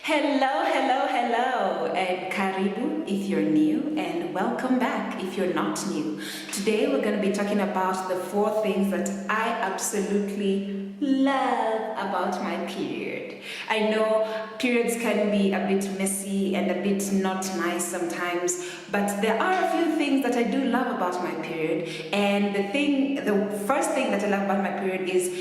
Hello, hello, hello, and karibu if you're new, and welcome back if you're not new. Today we're going to be talking about the 4 things that I absolutely love about my period. I know periods can be a bit messy and a bit not nice sometimes, but there are a few things that I do love about my period, and the first thing that I love about my period is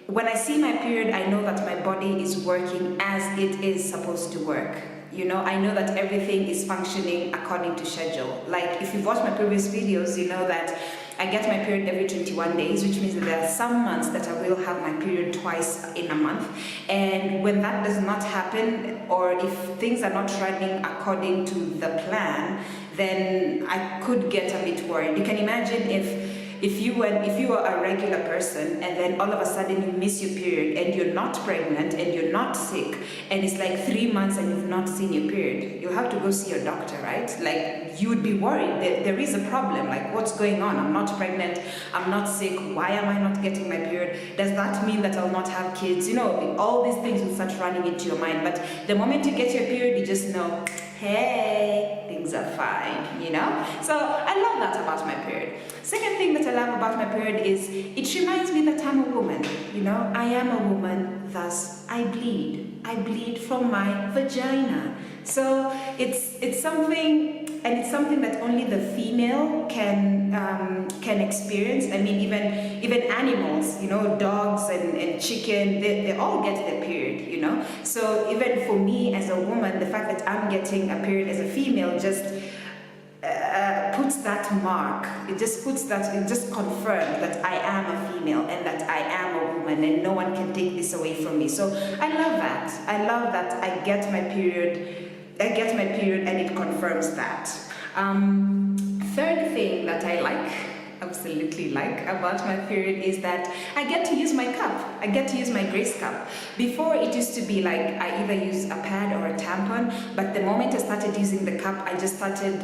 when I see my period, I know that my body is working as it is supposed to work. You know, I know that everything is functioning according to schedule. Like if you've watched my previous videos, you know that I get my period every 21 days, which means that there are some months that I will have my period twice in a month. And when that does not happen, or if things are not running according to the plan, then I could get a bit worried. You can imagine if you are a regular person and then all of a sudden you miss your period and you're not pregnant and you're not sick and it's like 3 months and you've not seen your period, you'll have to go see your doctor, right? Like you would be worried. There is a problem. Like what's going on? I'm not pregnant. I'm not sick. Why am I not getting my period? Does that mean that I'll not have kids? You know, all these things will start running into your mind. But the moment you get your period, you just know, hey, things are fine, you know? So I love that about my period. Second thing that I love about my period is it reminds me that I'm a woman, you know? I am a woman, thus I bleed. I bleed from my vagina. So it's something, and it's something that only the female can experience. I mean, even animals, you know, dogs and chicken, they all get their period, you know. So even for me as a woman, the fact that I'm getting a period as a female just puts that mark. It just confirms that I am a female and that I am a woman, and no one can take this away from me. So I love that. I love that I get my period. And it confirms that. Third thing that I absolutely like about my period is that I get to use my cup. I get to use my Grace cup. Before it used to be like I either use a pad or a tampon, but the moment I started using the cup, I just started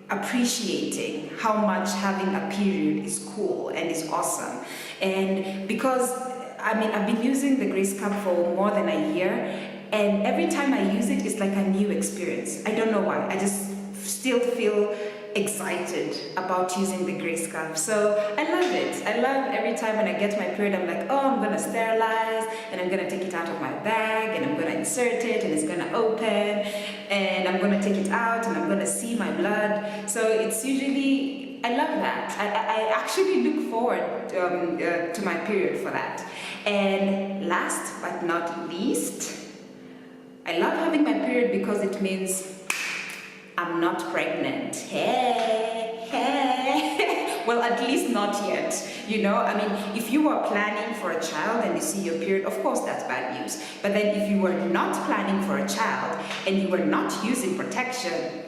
appreciating how much having a period is cool and is awesome. And because I've been using the Grace cup for more than a year, and every time I use it, it's like a new experience. I don't know why. I just still feel excited about using the Grace cup. So I love it. I love every time when I get my period, I'm like, oh, I'm gonna sterilize and I'm gonna take it out of my bag and I'm gonna insert it and it's gonna open and I'm gonna take it out and I'm gonna see my blood. So it's usually, I love that. I actually look forward to my period for that. And last but not least, I love having my period because it means I'm not pregnant. Hey, hey. Well, at least not yet. You know, I mean, if you were planning for a child and you see your period, of course that's bad news. But then if you were not planning for a child and you were not using protection,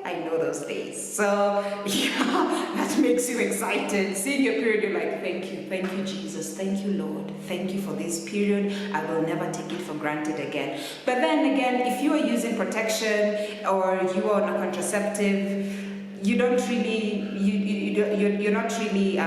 I know those days. So yeah, that makes you excited. Seeing your period, you're like, thank you, Jesus, thank you, Lord, thank you for this period. I will never take it for granted again. But then again, if you are using protection or you are on a contraceptive, you don't really, you're not really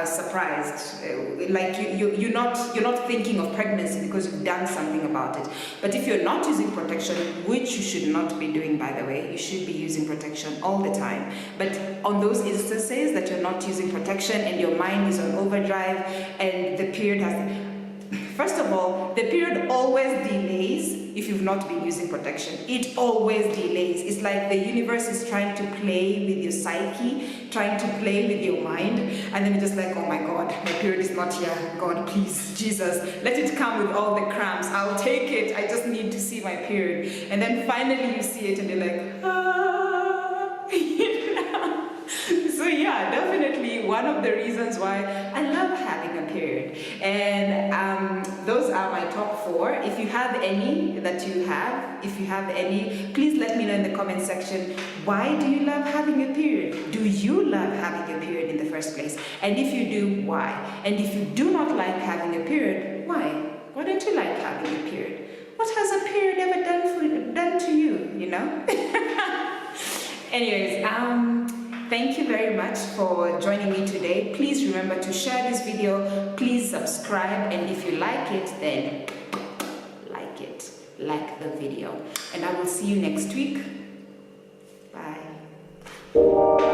surprised. Like you're not thinking of pregnancy because you've done something about it. But if you're not using protection, which you should not be doing, by the way, you should be using protection all the time. But on those instances that you're not using protection and your mind is on overdrive and the period has, first of all, the period always delays if you've not been using protection. It always delays. It's like the universe is trying to play with your psyche, trying to play with your mind, and then you're just like, oh my God, my period is not here. God, please, Jesus, let it come with all the cramps. I'll take it. I just need to see my period. And then finally you see it and you're like, ah. So yeah, definitely one of the reasons why I love having a period. And those are my top 4. If you have any that you have, please let me know in the comment section. Why do you love having a period? Do you love having a period in the first place? And if you do, why? And if you do not like having a period, why? Why don't you like having a period? What has a period ever done to you, you know? Anyways, Thank you very much for joining me today. Please remember to share this video. Please subscribe, and if you like it, then like the video. And I will see you next week. Bye.